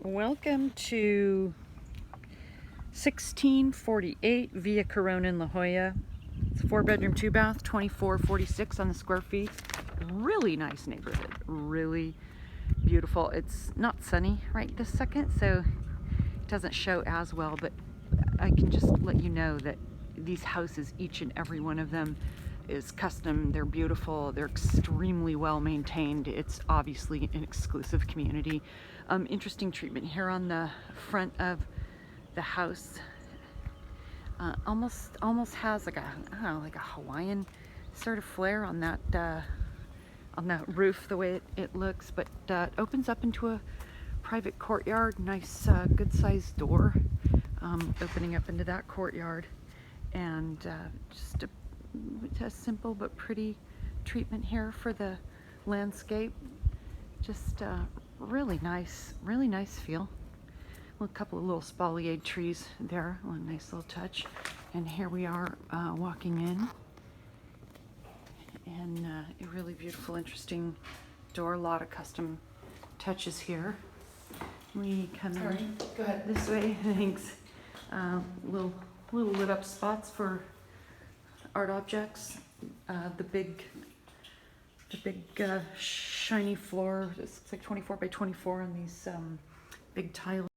Welcome to 1648 Via Corona in La Jolla. It's a 4-bedroom, 2-bath, 2446 on the square feet. Really nice neighborhood, really beautiful. It's not sunny right this second, so it doesn't show as well, but I can just let you know that these houses, each and every one of them, is custom. They're beautiful. They're extremely well maintained. It's obviously an exclusive community. Interesting treatment here on the front of the house. Almost has like a, I don't know, like a Hawaiian sort of flair on that roof, the way it looks, but it opens up into a private courtyard. Nice, good sized door opening up into that courtyard, and just a simple but pretty treatment here for the landscape. Just really nice feel. A couple of little spalliate trees there, a nice little touch. And here we are walking in, and a really beautiful, interesting door. A lot of custom touches here. We come in. Go ahead. This way, thanks. Little lit up spots for art objects. The big shiny floor. This looks like 24 by 24 on these big tile